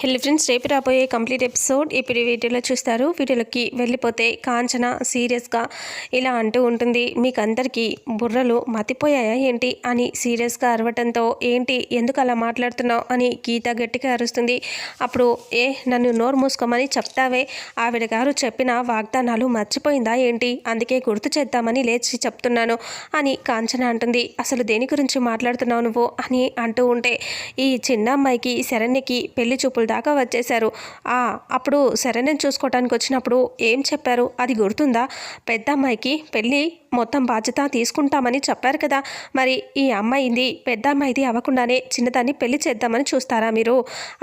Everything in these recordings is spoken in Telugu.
హెల్లో ఫ్రెండ్స్, రేపు రాబోయే కంప్లీట్ ఎపిసోడ్ ఇప్పుడు వీడియోలో చూస్తారు. వీడియోలోకి వెళ్ళిపోతే కాంచన సీరియస్గా ఇలా అంటూ ఉంటుంది, మీకు అందరికీ బుర్రలు మతిపోయాయా ఏంటి అని సీరియస్గా అరవటంతో, ఏంటి ఎందుకు అలా మాట్లాడుతున్నావు అని గీత గట్టిగా అరుస్తుంది. అప్పుడు నన్ను నోరు మూసుకోమని చెప్తావే, ఆవిడ గారు చెప్పిన వాగ్దానాలు మర్చిపోయిందా ఏంటి, అందుకే గుర్తు చేద్దామని లేచి చెప్తున్నాను అని కాంచన అంటుంది. అసలు దేని గురించి మాట్లాడుతున్నావు నువ్వు అని అంటూ ఉంటే, ఈ చిన్న అమ్మాయికి శరణ్యకి పెళ్లి చూపులు దాకా వచ్చేశారు. అప్పుడు శరణ్యని చూసుకోవడానికి వచ్చినప్పుడు ఏం చెప్పారు అది గుర్తుందా? పెద్ద అమ్మాయికి పెళ్ళి మొత్తం బాధ్యత తీసుకుంటామని చెప్పారు కదా. మరి ఈ అమ్మాయిది పెద్ద అమ్మాయిది అవ్వకుండానే చిన్నదాన్ని పెళ్లి చేద్దామని చూస్తారా మీరు?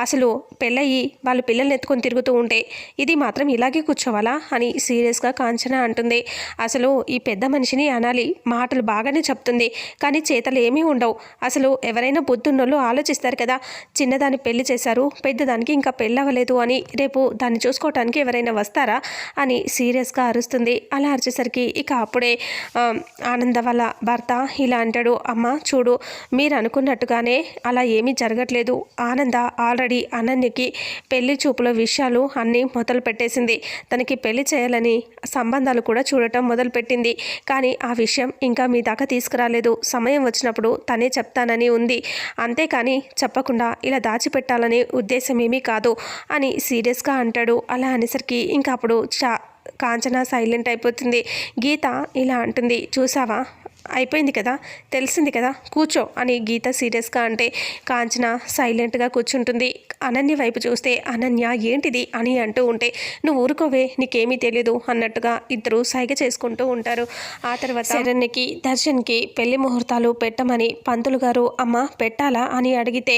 అసలు పెళ్ళయి వాళ్ళు పిల్లల్ని ఎత్తుకొని తిరుగుతూ ఉంటే ఇది మాత్రం ఇలాగే కూర్చోవాలా అని సీరియస్గా కాంచన అంటుంది. అసలు ఈ పెద్ద మనిషిని అనాలి, మాటలు బాగానే చెప్తుంది కానీ చేతలు ఏమీ ఉండవు. అసలు ఎవరైనా బుద్ధున్నోళ్ళు ఆలోచిస్తారు కదా, చిన్నదాన్ని పెళ్లి చేశారు, పెద్దదానికి ఇంకా పెళ్ళవలేదు అని, రేపు దాన్ని చూసుకోవటానికి ఎవరైనా వస్తారా అని సీరియస్గా అరుస్తుంది. అలా అరిచేసరికి ఇక అప్పుడే ఆనంద వాళ్ళ భర్త ఇలా అంటాడు, అమ్మ చూడు, మీరు అనుకున్నట్టుగానే అలా ఏమీ జరగట్లేదు. ఆనంద ఆల్రెడీ అనన్యకి పెళ్లి చూపుల విషయాలు అన్నీ మొదలు పెట్టేసింది. తనకి పెళ్లి చేయాలని సంబంధాలు కూడా చూడటం మొదలుపెట్టింది. కానీ ఆ విషయం ఇంకా మీ దాకా తీసుకురాలేదు. సమయం వచ్చినప్పుడు తనే చెప్తానని ఉంది, అంతేకాని చెప్పకుండా ఇలా దాచిపెట్టాలనే ఉద్దేశం ఏమీ కాదు అని సీరియస్గా అంటాడు. అలా అనేసరికి ఇంకా అప్పుడు కాంచన సైలెంట్ అయిపోతుంది. గీత ఇలా అంటుంది, చూసావా అయిపోయింది కదా, తెలిసింది కదా, కూర్చో అని గీత సీరియస్గా అంటే కాంచన సైలెంట్గా కూర్చుంటుంది. అనన్య వైపు చూస్తే అనన్య ఏంటిది అని అంటూ ఉంటే, నువ్వు ఊరుకోవే, నీకేమీ తెలీదు అన్నట్టుగా ఇద్దరు సైగ చేసుకుంటూ ఉంటారు. ఆ తర్వాత శరణ్యకి దర్శన్కి పెళ్లి ముహూర్తాలు పెట్టమని పంతులు గారు అమ్మ పెట్టాలా అని అడిగితే,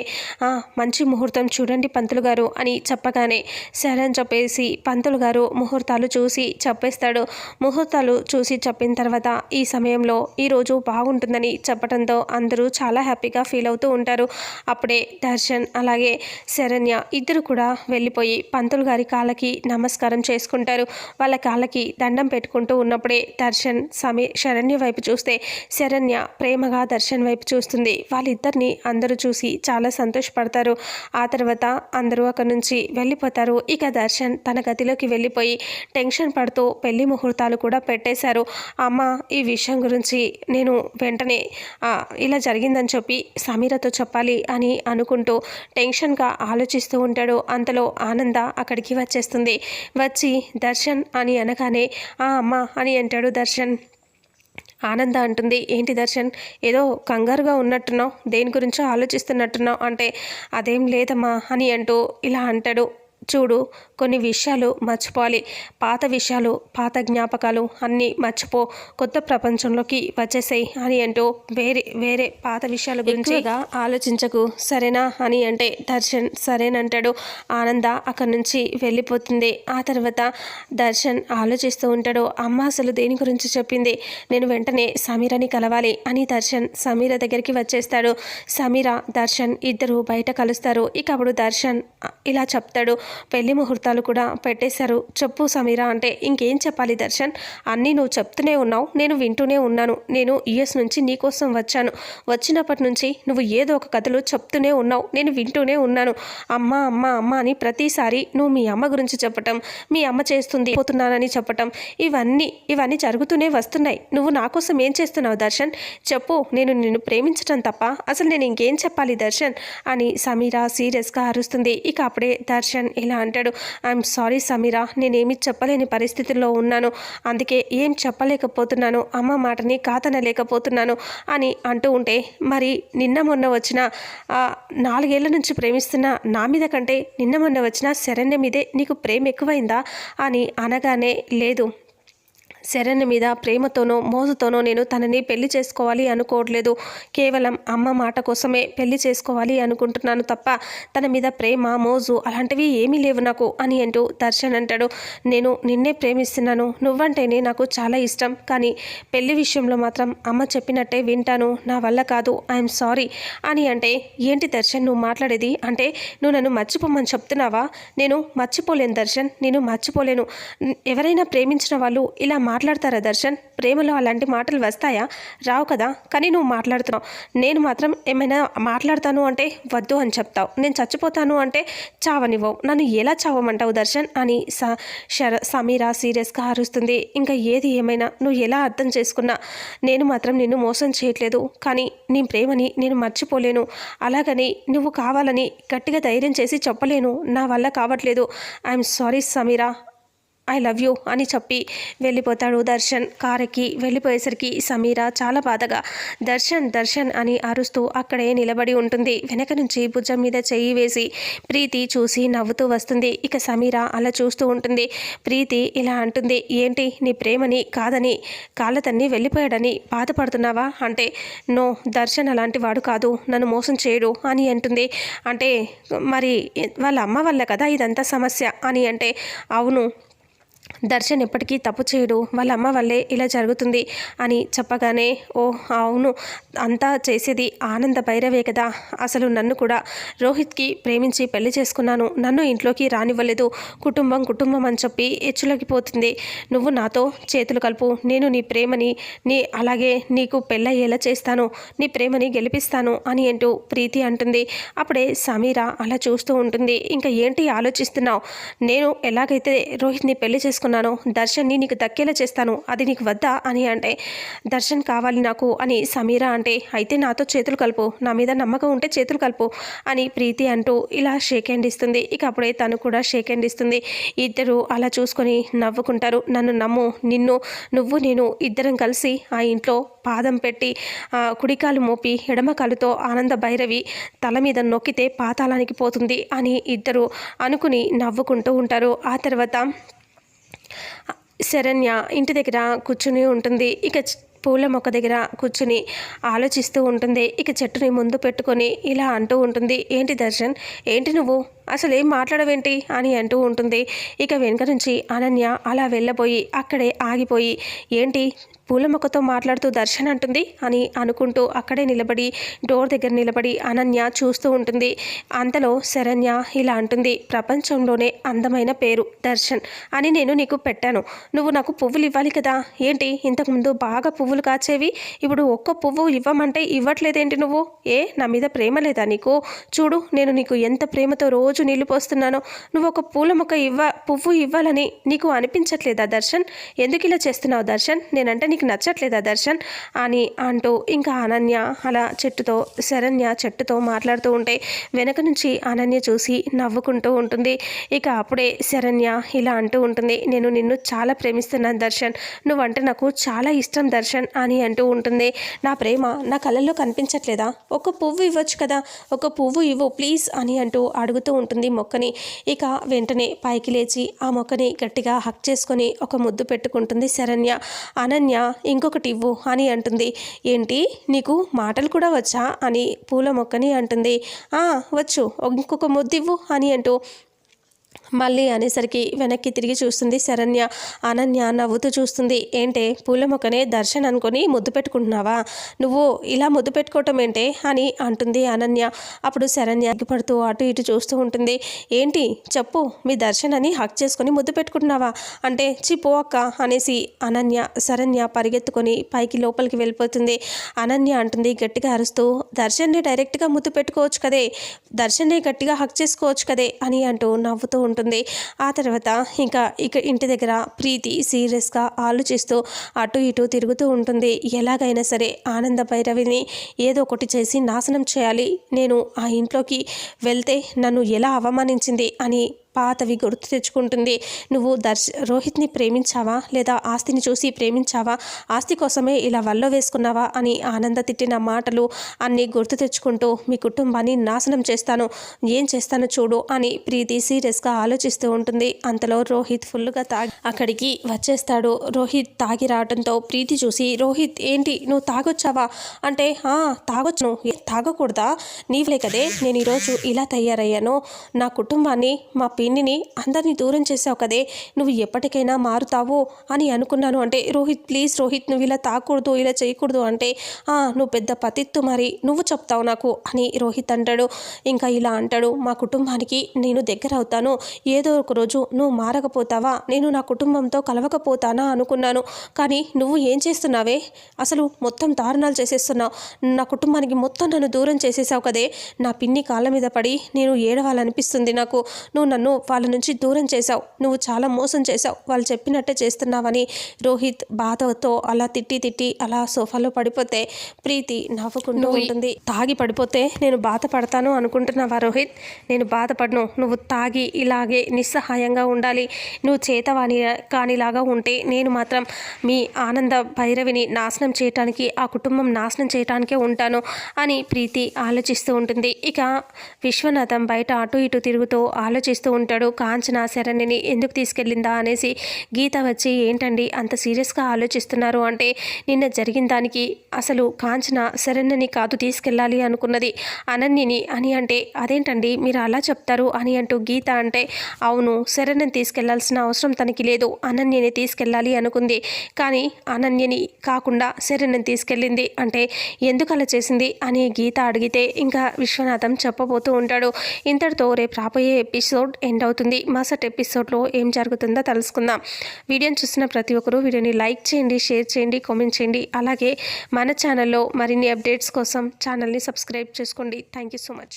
మంచి ముహూర్తం చూడండి పంతులు గారు అని చెప్పగానే శరణ్ చెప్పేసి పంతులు గారు ముహూర్తాలు చూసి చెప్పేస్తాడు. ముహూర్తాలు చూసి చెప్పిన తర్వాత ఈ సమయంలో ఈరోజు బాగుంటుందని చెప్పడంతో అందరూ చాలా హ్యాపీగా ఫీల్ అవుతూ ఉంటారు. అప్పుడే దర్శన్ అలాగే శరణ్య ఇద్దరు కూడా వెళ్ళిపోయి పంతులు గారి కాళ్ళకి నమస్కారం చేసుకుంటారు. వాళ్ళ కాళ్ళకి దండం పెట్టుకుంటూ ఉన్నప్పుడే దర్శన్ శరణ్య వైపు చూస్తే శరణ్య ప్రేమగా దర్శన్ వైపు చూస్తుంది. వాళ్ళిద్దరిని అందరూ చూసి చాలా సంతోషపడతారు. ఆ తర్వాత అందరూ అక్కడి నుంచి వెళ్ళిపోతారు. ఇక దర్శన్ తన గదిలోకి వెళ్ళిపోయి టెన్షన్ పడుతూ పెళ్లి ముహూర్తాలు కూడా పెట్టేశారు. అమ్మ ఈ విషయం గురించి నేను వెంటనే ఇలా జరిగిందని చెప్పి సమీరతో చెప్పాలి అని అనుకుంటూ టెన్షన్గా ఆలోచిస్తూ ఉంటాడు. అంతలో ఆనంద అక్కడికి వచ్చేస్తుంది. వచ్చి దర్శన్ అని అనగానే అమ్మ అని అంటాడు దర్శన్. ఆనంద అంటుంది, ఏంటి దర్శన్ ఏదో కంగారుగా ఉన్నట్టున్నావు, దేని గురించో ఆలోచిస్తున్నట్టున్నావు అంటే, అదేం లేదమ్మా అని అంటూ ఇలా అంటాడు. చూడు, కొన్ని విషయాలు మర్చిపోవాలి, పాత విషయాలు పాత జ్ఞాపకాలు అన్నీ మర్చిపో, కొత్త ప్రపంచంలోకి వచ్చేసాయి అని అంటూ వేరే పాత విషయాల గురించి ఆలోచించకు సరేనా అని అంటే దర్శన్ సరేనంటాడు. ఆనంద అక్కడి నుంచి వెళ్ళిపోతుంది. ఆ తర్వాత దర్శన్ ఆలోచిస్తూ ఉంటాడు, అమ్మ అసలు దేని గురించి చెప్పింది, నేను వెంటనే సమీరని కలవాలి అని దర్శన్ సమీర దగ్గరికి వచ్చేస్తాడు. సమీర దర్శన్ ఇద్దరు బయట కలుస్తారు. ఇక అప్పుడు దర్శన్ ఇలా చెప్తాడు, పెళ్లి ముహూర్తాలు కూడా పెట్టేశారు, చెప్పు సమీర అంటే, ఇంకేం చెప్పాలి దర్శన్, అన్నీ నువ్వు చెప్తూనే ఉన్నావు, నేను వింటూనే ఉన్నాను. నేను యుఎస్ నుంచి నీకోసం వచ్చాను, వచ్చినప్పటి నుంచి నువ్వు ఏదో ఒక కథలు చెప్తూనే ఉన్నావు, నేను వింటూనే ఉన్నాను. అమ్మ అమ్మ అమ్మ అని ప్రతిసారి నువ్వు మీ అమ్మ గురించి చెప్పటం, మీ అమ్మ చేస్తుంది పోతున్నానని చెప్పటం, ఇవన్నీ జరుగుతూనే వస్తున్నాయి. నువ్వు నా కోసం ఏం చేస్తున్నావు దర్శన్, చెప్పు, నేను నిన్ను ప్రేమించటం తప్ప అసలు నేను ఇంకేం చెప్పాలి దర్శన్ అని సమీర సీరియస్గా అరుస్తుంది. ఇక అప్పుడే దర్శన్ ఇలా అంటాడు, ఐఎమ్ సారీ సమీరా, నేనేమి చెప్పలేని పరిస్థితుల్లో ఉన్నాను, అందుకే ఏం చెప్పలేకపోతున్నాను, అమ్మ మాటని కాదనలేకపోతున్నాను అని అంటూ ఉంటే, మరి నిన్న మొన్న వచ్చిన 4 ఏళ్ల నుంచి ప్రేమిస్తున్న నా మీద కంటే నిన్న మొన్న వచ్చిన శరణ్య మీదే నీకు ప్రేమ ఎక్కువైందా అని అనగానే, లేదు, శరణ్య మీద ప్రేమతోనో మోజుతోనో నేను తనని పెళ్లి చేసుకోవాలి అనుకోవట్లేదు, కేవలం అమ్మ మాట కోసమే పెళ్లి చేసుకోవాలి అనుకుంటున్నాను తప్ప తన మీద ప్రేమ మోజు అలాంటివి ఏమీ లేవు నాకు అని అంటూ దర్శన్ అంటాడు. నేను నిన్నే ప్రేమిస్తున్నాను, నువ్వంటేనే నాకు చాలా ఇష్టం, కానీ పెళ్లి విషయంలో మాత్రం అమ్మ చెప్పినట్టే వింటాను, నా వల్ల కాదు, ఐఎమ్ సారీ అని అంటే, ఏంటి దర్శన్ నువ్వు మాట్లాడేది అంటే, నువ్వు నన్ను మర్చిపోమని చెప్తున్నావా? నేను మర్చిపోలేను దర్శన్, నేను మర్చిపోలేను. ఎవరైనా ప్రేమించిన వాళ్ళు ఇలా మాట్లాడతారా దర్శన్? ప్రేమలో అలాంటి మాటలు వస్తాయా? రావు కదా. కానీ నువ్వు మాట్లాడుతున్నావు. నేను మాత్రం ఏమైనా మాట్లాడతాను అంటే వద్దు అని చెప్తావు. నేను చచ్చిపోతాను అంటే చావనివ్వవు. నన్ను ఎలా చావమంటావు దర్శన్ అని సమీర సీరియస్గా అరుస్తుంది. ఇంకా ఏది ఏమైనా నువ్వు ఎలా అర్థం చేసుకున్నా నేను మాత్రం నిన్ను మోసం చేయట్లేదు. కానీ నీ ప్రేమని నేను మర్చిపోలేను. అలాగని నువ్వు కావాలని గట్టిగా ధైర్యం చేసి చెప్పలేను. నా వల్ల కావట్లేదు. I'm sorry Sameera, I love you అని చెప్పి వెళ్ళిపోతాడు దర్శన్. కారెక్కి వెళ్ళిపోయేసరికి సమీర చాలా బాధగా దర్శన్ దర్శన్ అని అరుస్తూ అక్కడే నిలబడి ఉంటుంది. వెనక నుంచి భుజం మీద చెయ్యి వేసి ప్రీతి చూసి నవ్వుతూ వస్తుంది. ఇక సమీర అలా చూస్తూ ఉంటుంది. ప్రీతి ఇలా అంటుంది, ఏంటి నీ ప్రేమని కాదని కాళ్ళతన్ని వెళ్ళిపోయాడని బాధపడుతున్నావా అంటే, నో దర్శన్ అలాంటి వాడు కాదు, నన్ను మోసం చేయడు అని అంటుంది. అంటే మరి వాళ్ళ అమ్మ వల్ల కదా ఇదంతా సమస్య అని అంటే, అవును దర్శన్ ఎప్పటికీ తప్పు చేయడు, వాళ్ళ అమ్మ వల్లే ఇలా జరుగుతుంది అని చెప్పగానే, ఓ అవును అంతా చేసేది ఆనంద భైరవే కదా. అసలు నన్ను కూడా రోహిత్కి ప్రేమించి పెళ్లి చేసుకున్నాను, నన్ను ఇంట్లోకి రానివ్వలేదు, కుటుంబం కుటుంబం అని చెప్పి ఎచ్చులగిపోతుంది. నువ్వు నాతో చేతులు కలుపు, నేను నీ ప్రేమని అలాగే నీకు పెళ్ళయ్యేలా చేస్తాను, నీ ప్రేమని గెలిపిస్తాను అని అంటూ ప్రీతి అంటుంది. అప్పుడే సమీర అలా చూస్తూ ఉంటుంది. ఇంకా ఏంటి ఆలోచిస్తున్నావు? నేను ఎలాగైతే రోహిత్ని పెళ్లి చేసుకున్నానో దర్శన్ని నీకు దక్కేలా చేస్తాను, అది నీకు వద్దా అని అంటే, దర్శన్ కావాలి నాకు అని సమీర అంటే, అయితే నాతో చేతులు కలుపు, నా మీద నమ్మకం ఉంటే చేతులు కలుపు అని ప్రీతి అంటూ ఇలా షేక్ హ్యాండ్ ఇస్తుంది. ఇక అప్పుడే తను కూడా షేక్ హ్యాండ్ ఇస్తుంది. ఇద్దరు అలా చూసుకొని నవ్వుకుంటారు. నన్ను నమ్ము, నువ్వు నేను ఇద్దరం కలిసి ఆ ఇంట్లో పాదం పెట్టి కుడికాలు మోపి ఎడమకాలుతో ఆనంద భైరవి తల మీద నొక్కితే పాతాళానికి పోతుంది అని ఇద్దరు అనుకుని నవ్వుకుంటూ ఉంటారు. ఆ తర్వాత శరణ్య ఇంటి దగ్గర కూర్చుని ఉంటుంది. ఇక పూల మొక్క దగ్గర కూర్చుని ఆలోచిస్తూ ఉంటుంది. ఇక చెట్టుని ముందు పెట్టుకొని ఇలా అంటూ ఉంటుంది, ఏంటి దర్శన్, ఏంటి నువ్వు అసలు ఏం మాట్లాడవేంటి అని అంటూ ఉంటుంది. ఇక వెనుక నుంచి అనన్య అలా వెళ్ళబోయి అక్కడే ఆగిపోయి, ఏంటి పూల మొక్కతో మాట్లాడుతూ దర్శన్ అంటుంది అని అనుకుంటూ అక్కడే నిలబడి డోర్ దగ్గర నిలబడి అనన్య చూస్తూ ఉంటుంది. అంతలో శరణ్య ఇలా అంటుంది, ప్రపంచంలోనే అందమైన పేరు దర్శన్ అని నేను నీకు పెట్టాను, నువ్వు నాకు పువ్వులు ఇవ్వాలి కదా. ఏంటి ఇంతకుముందు బాగా పువ్వులు కాచేవి, ఇప్పుడు ఒక్క పువ్వు ఇవ్వమంటే ఇవ్వట్లేదేంటి నువ్వు? నా మీద ప్రేమ లేదా నీకు? చూడు నేను నీకు ఎంత ప్రేమతో రోజు నీళ్లు పోస్తున్నానో, నువ్వు ఒక పూల మొక్క పువ్వు ఇవ్వాలని నీకు అనిపించట్లేదా దర్శన్? ఎందుకు ఇలా చేస్తున్నావు దర్శన్? నేనంటే నీకు నచ్చట్లేదా దర్శన్ అని అంటూ ఇంకా అనన్య అలా శరణ్య చెట్టుతో మాట్లాడుతూ ఉంటే వెనక నుంచి అనన్య చూసి నవ్వుకుంటూ ఉంటుంది. ఇక అప్పుడే శరణ్య ఇలా అంటూ ఉంటుంది, నేను నిన్ను చాలా ప్రేమిస్తున్నాను దర్శన్, నువ్వంటే నాకు చాలా ఇష్టం దర్శన్ అని అంటూ ఉంటుంది. నా ప్రేమ నా కళ్ళల్లో కనిపించట్లేదా? ఒక పువ్వు ఇవ్వచ్చు కదా, ఒక పువ్వు ఇవ్వు ప్లీజ్ అని అంటూ అడుగుతూ ఉంటుంది మొక్కని. ఇక వెంటనే పైకి లేచి ఆ మొక్కని గట్టిగా హక్ చేసుకొని ఒక ముద్దు పెట్టుకుంటుంది శరణ్య. అనన్య ఇంకొకటి ఇవ్వు అని అంటుంది. ఏంటి నీకు మాటలు కూడా వచ్చా అని పూల మొక్కని అంటుంది. వచ్చు, ఇంకొక ముద్దు ఇవ్వు అని అంటూ మళ్ళీ అనేసరికి వెనక్కి తిరిగి చూస్తుంది శరణ్య. అనన్య నవ్వుతూ చూస్తుంది. ఏంటే పూల మొక్కనే దర్శన్ అనుకొని ముద్దు పెట్టుకుంటున్నావా? నువ్వు ఇలా ముద్దు పెట్టుకోవటం ఏంటే అని అంటుంది అనన్య. అప్పుడు శరణ్య పడుతూ అటు ఇటు చూస్తూ ఉంటుంది. ఏంటి చెప్పు, మీ దర్శన్ అని హక్ చేసుకొని ముద్దు పెట్టుకుంటున్నావా అంటే, పో అక్క అనేసి శరణ్య పరిగెత్తుకొని పైకి లోపలికి వెళ్ళిపోతుంది. అనన్య అంటుంది గట్టిగా అరుస్తూ, దర్శన్ని డైరెక్ట్గా ముద్దు పెట్టుకోవచ్చు కదే, దర్శన్ని గట్టిగా హక్ చేసుకోవచ్చు కదే అని అంటూ నవ్వుతూ ఉంటుంది. ఆ తర్వాత ఇక ఇంటి దగ్గర ప్రీతి సీరియస్గా ఆలోచిస్తూ అటు ఇటు తిరుగుతూ ఉంటుంది. ఎలాగైనా సరే ఆనంద భైరవిని ఏదో ఒకటి చేసి నాశనం చేయాలి, నేను ఆ ఇంట్లోకి వెళ్తే నన్ను ఎలా అవమానించింది అని పాతవి గుర్తు తెచ్చుకుంటుంది. నువ్వు రోహిత్ని ప్రేమించావా లేదా ఆస్తిని చూసి ప్రేమించావా, ఆస్తి కోసమే ఇలా వల్లో వేసుకున్నావా అని ఆనంద తిట్టిన మాటలు అన్నీ గుర్తు తెచ్చుకుంటూ మీ కుటుంబాన్ని నాశనం చేస్తాను, ఏం చేస్తానో చూడు అని ప్రీతి సీరియస్గా ఆలోచిస్తూ ఉంటుంది. అంతలో రోహిత్ ఫుల్గా తాగి అక్కడికి వచ్చేస్తాడు. రోహిత్ తాగి రావడంతో ప్రీతి చూసి, రోహిత్ ఏంటి నువ్వు తాగొచ్చావా అంటే, తాగొచ్చు, తాగకూడదా, నీవులే కదే నేను ఈరోజు ఇలా తయారయ్యాను, నా కుటుంబాన్ని మా పిన్నిని అందరినీ దూరం చేసావు కదే, నువ్వు ఎప్పటికైనా మారుతావు అని అనుకున్నాను అంటే, రోహిత్ ప్లీజ్ రోహిత్ నువ్వు ఇలా తాకూడదు, ఇలా చేయకూడదు అంటే, నువ్వు పెద్ద పతిత్తు మరి నువ్వు చెప్తావు నాకు అని రోహిత్ అంటాడు. ఇంకా ఇలా అంటాడు, మా కుటుంబానికి నేను దగ్గర అవుతాను, ఏదో ఒక రోజు నువ్వు మారకపోతావా, నేను నా కుటుంబంతో కలవకపోతానా అనుకున్నాను, కానీ నువ్వు ఏం చేస్తున్నావే, అసలు మొత్తం దారుణాలు చేసేస్తున్నావు, నా కుటుంబానికి మొత్తం నన్ను దూరం చేసేసావు కదే, నా పిన్ని కాళ్ళ మీద పడి నేను ఏడవాలనిపిస్తుంది నాకు, నువ్వు నన్ను వాళ్ళ నుంచి దూరం చేశావు, నువ్వు చాలా మోసం చేశావు, వాళ్ళు చెప్పినట్టే చేస్తున్నావని రోహిత్ బాధతో అలా తిట్టి అలా సోఫాలో పడిపోతే ప్రీతి నవ్వుకుంటూ ఉంటుంది. తాగి పడిపోతే నేను బాధపడతాను అనుకుంటున్నావా రోహిత్, నేను బాధపడను, నువ్వు తాగి ఇలాగే నిస్సహాయంగా ఉండాలి, నువ్వు చేతవాణి కానిలాగా ఉంటే నేను మాత్రం మీ ఆనంద భైరవిని నాశనం చేయటానికి, ఆ కుటుంబం నాశనం చేయటానికే ఉంటాను అని ప్రీతి ఆలోచిస్తూ ఉంటుంది. ఇక విశ్వనాథం బయట అటు ఇటు తిరుగుతూ ఆలోచిస్తూ ఉంటాడు. కాంచన శరణ్యని ఎందుకు తీసుకెళ్ళిందా అనేసి. గీత వచ్చి ఏంటండి అంత సీరియస్గా ఆలోచిస్తున్నారు అంటే, నిన్న జరిగిన దానికి అసలు కాంచన శరణ్యని కాదు తీసుకెళ్ళాలి అనుకున్నది, అనన్యని అని అంటే, అదేంటండి మీరు అలా చెప్తారు అని అంటూ గీత అంటే, అవును శరణ్యని తీసుకెళ్లాల్సిన అవసరం తనకి లేదు, అనన్యని తీసుకెళ్ళాలి అనుకుంది, కానీ అనన్యని కాకుండా శరణ్యని తీసుకెళ్ళింది అంటే ఎందుకు అలా చేసింది అని గీత అడిగితే ఇంకా విశ్వనాథం చెప్పబోతూ ఉంటాడు. ఇంతటితో రేపు రాబోయే ఎపిసోడ్ ఎండ్ అవుతుంది. మరుసటి ఎపిసోడ్లో ఏం జరుగుతుందో తెలుసుకుందాం. వీడియోని చూసిన ప్రతి ఒక్కరూ వీడియోని లైక్ చేయండి, షేర్ చేయండి, కామెంట్ చేయండి. అలాగే మన ఛానల్లో మరిన్ని అప్డేట్స్ కోసం ఛానల్ని సబ్స్క్రైబ్ చేసుకోండి. Thank you so much.